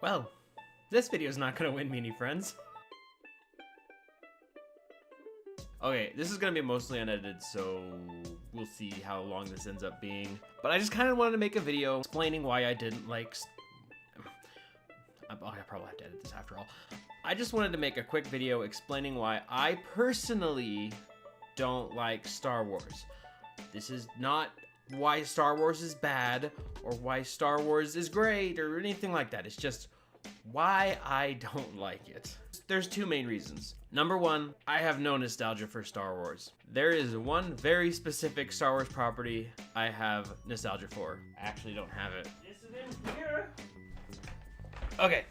Well, this video is not gonna win me any friends. Okay, this is gonna be mostly unedited, so we'll see how long this ends up being. But I just kind of wanted to make a video explaining why I didn't like... I probably have to edit this after all. I just wanted to make a quick video explaining why I personally don't like Star Wars. This is not why Star Wars is bad or why Star Wars is great or anything like that. It's just why I don't like it. There's two main reasons. Number one, I have no nostalgia for Star Wars. There is one very specific Star Wars property I have nostalgia for. I actually don't have it. Is it in here? Okay.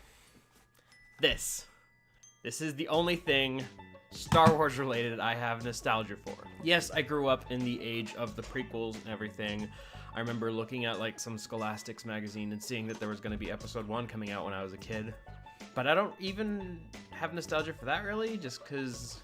This is the only thing Star Wars related I have nostalgia for. Yes, I grew up in the age of the prequels and everything. I remember looking at like some Scholastics magazine and seeing that there was going to be episode 1 coming out when I was a kid. But I don't even have nostalgia for that really, just because,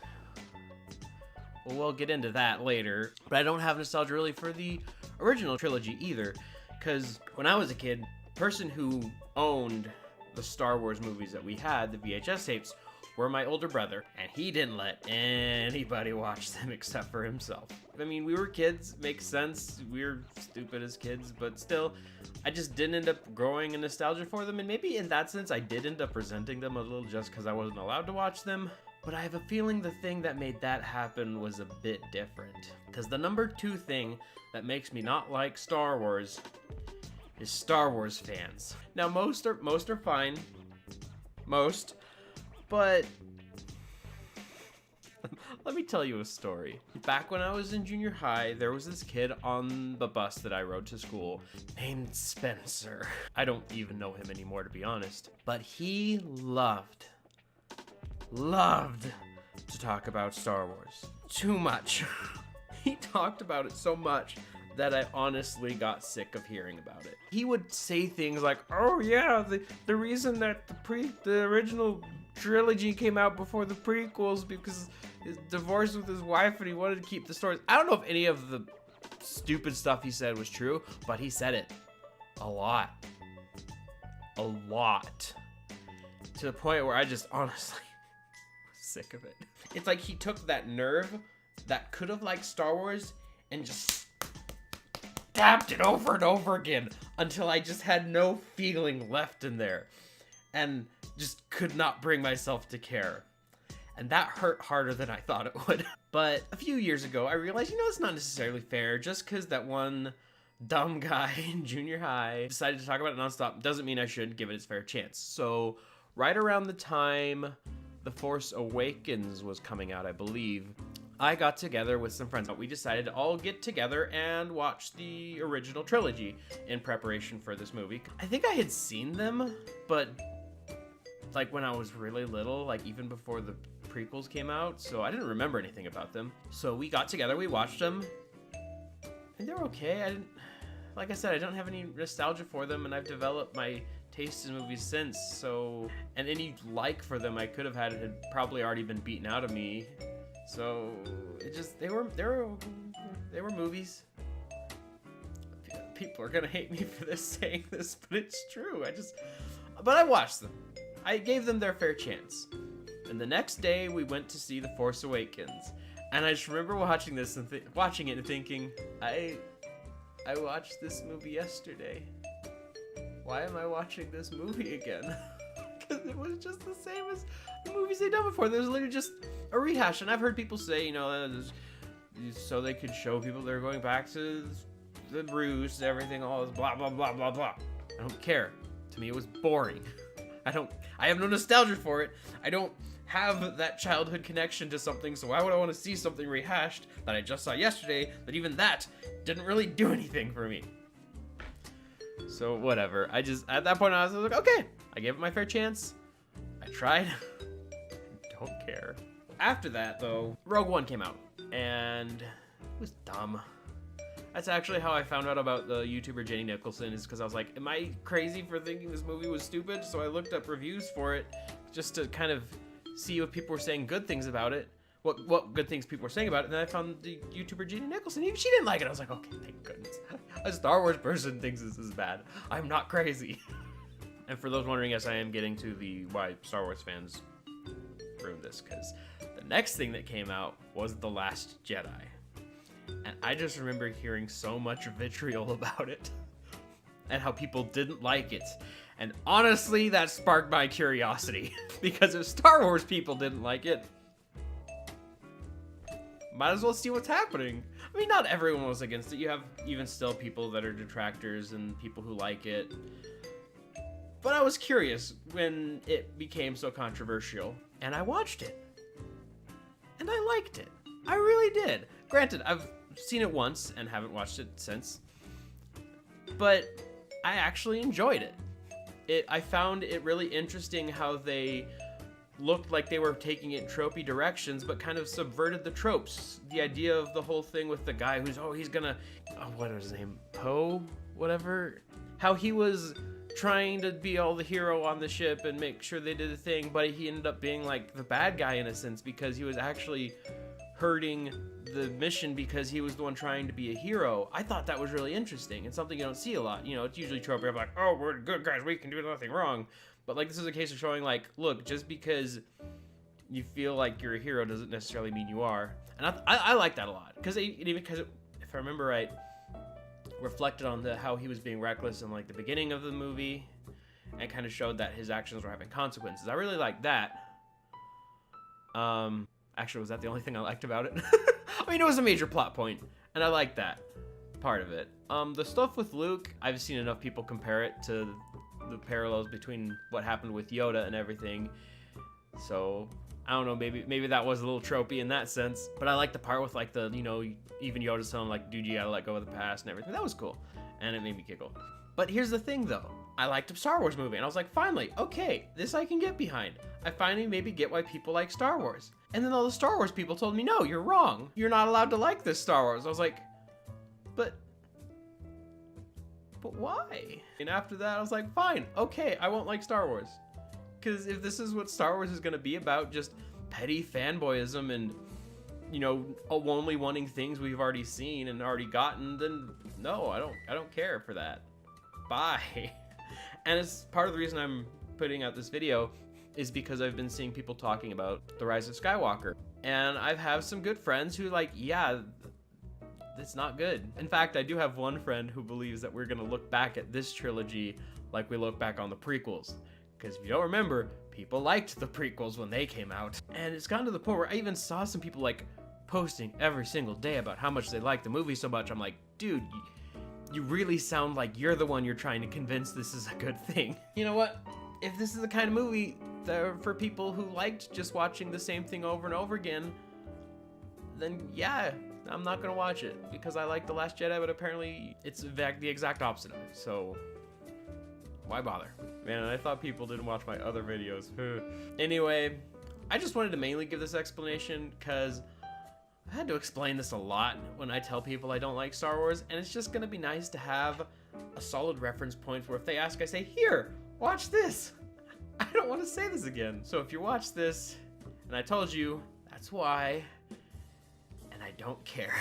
well, we'll get into that later. But I don't have nostalgia really for the original trilogy either, because when I was a kid, the person who owned the Star Wars movies that we had, the VHS tapes, were my older brother, and he didn't let anybody watch them except for himself. I mean, we were kids, makes sense, we were stupid as kids, but still, I just didn't end up growing a nostalgia for them, and maybe in that sense I did end up resenting them a little just because I wasn't allowed to watch them. But I have a feeling the thing that made that happen was a bit different. Because the number 2 thing that makes me not like Star Wars is Star Wars fans. Now most are fine, but let me tell you a story. Back when I was in junior high, there was this kid on the bus that I rode to school named Spencer. I don't even know him anymore, to be honest, but he loved to talk about Star Wars. Too much. He talked about it so much that I honestly got sick of hearing about it. He would say things like, oh yeah, the reason that the original trilogy came out before the prequels because he's divorced with his wife and he wanted to keep the stories. I don't know if any of the stupid stuff he said was true, but he said it a lot. To the point where I just honestly was sick of it. It's like he took that nerve that could have liked Star Wars and just tapped it over and over again until I just had no feeling left in there and just could not bring myself to care. And that hurt harder than I thought it would. But a few years ago, I realized, it's not necessarily fair. Just because that one dumb guy in junior high decided to talk about it nonstop doesn't mean I should give it its fair chance. So right around the time The Force Awakens was coming out, I believe, I got together with some friends. We decided to all get together and watch the original trilogy in preparation for this movie. I think I had seen them, but like when I was really little, like even before the prequels came out, so I didn't remember anything about them. So we got together, we watched them, and they're okay. Like I said, I don't have any nostalgia for them, and I've developed my taste in movies since, so, and any like for them I could have had probably already been beaten out of me. So it just, they were movies. People are gonna hate me for this, saying this, but it's true. But I watched them. I gave them their fair chance. And the next day we went to see The Force Awakens. And I just remember watching this and watching it and thinking, I watched this movie yesterday. Why am I watching this movie again? Because it was just the same as the movies they'd done before. There's literally just a rehash. And I've heard people say, so they could show people they're going back to the roots, everything, all this blah, blah, blah, blah, blah. I don't care. To me, it was boring. I have no nostalgia for it. I don't have that childhood connection to something, so why would I want to see something rehashed that I just saw yesterday, that even that didn't really do anything for me? So whatever. At that point I was like, okay, I gave it my fair chance. I tried. Don't care. After that though, Rogue One came out, and it was dumb. That's actually how I found out about the YouTuber Jenny Nicholson, is because I was like, am I crazy for thinking this movie was stupid? So I looked up reviews for it just to kind of see what people were saying good things about it. What good things people were saying about it, and then I found the YouTuber Jenny Nicholson. Even she didn't like it. I was like, okay, thank goodness. A Star Wars person thinks this is bad. I'm not crazy. And for those wondering, yes, I am getting to the why Star Wars fans ruined this, because the next thing that came out was The Last Jedi. And I just remember hearing so much vitriol about it and how people didn't like it. And honestly, that sparked my curiosity because if Star Wars people didn't like it, might as well see what's happening. I mean, not everyone was against it. You have even still people that are detractors and people who like it. But I was curious when it became so controversial, and I watched it. And I liked it. I really did. Granted, I've seen it once and haven't watched it since. But I actually enjoyed it. I found it really interesting how they looked like they were taking it tropey directions, but kind of subverted the tropes. The idea of the whole thing with the guy who's, he's gonna, what was his name? Poe? Whatever? How he was trying to be all the hero on the ship and make sure they did the thing, but he ended up being like the bad guy in a sense because he was actually hurting the mission because he was the one trying to be a hero. I thought that was really interesting and something you don't see a lot. You know, it's usually tropey. I'm like, oh, we're good guys, we can do nothing wrong. But like, this is a case of showing like, look, just because you feel like you're a hero doesn't necessarily mean you are. And I like that a lot because if I remember right, reflected on how he was being reckless in like the beginning of the movie and kind of showed that his actions were having consequences. I really like that. Actually, was that the only thing I liked about it? I mean, it was a major plot point, and I liked that part of it. The stuff with Luke, I've seen enough people compare it to the parallels between what happened with Yoda and everything. So, I don't know, maybe that was a little tropey in that sense. But I like the part with like the, you know, even Yoda's telling like, dude, you gotta let go of the past and everything. That was cool, and it made me giggle. But here's the thing though. I liked a Star Wars movie, and I was like, finally, okay, this I can get behind. I finally maybe get why people like Star Wars. And then all the Star Wars people told me, no, you're wrong. You're not allowed to like this Star Wars. I was like, but why? And after that, I was like, fine, okay, I won't like Star Wars. Because if this is what Star Wars is going to be about, just petty fanboyism and, you know, only wanting things we've already seen and already gotten, then no, I don't care for that. Bye. And it's part of the reason I'm putting out this video is because I've been seeing people talking about The Rise of Skywalker. And I've have some good friends who like, yeah, it's not good. In fact, I do have one friend who believes that we're gonna look back at this trilogy like we look back on the prequels. Because if you don't remember, people liked the prequels when they came out. And it's gotten to the point where I even saw some people like posting every single day about how much they like the movie so much. I'm like, dude, you really sound like you're the one you're trying to convince this is a good thing. You know what? If this is the kind of movie that for people who liked just watching the same thing over and over again, then yeah, I'm not gonna watch it because I like The Last Jedi, but apparently it's the exact opposite of it. So why bother? Man, I thought people didn't watch my other videos. Anyway, I just wanted to mainly give this explanation because I had to explain this a lot when I tell people I don't like Star Wars, and it's just gonna be nice to have a solid reference point where if they ask, I say, here, watch this. I don't want to say this again. So if you watch this, and I told you, that's why, and I don't care.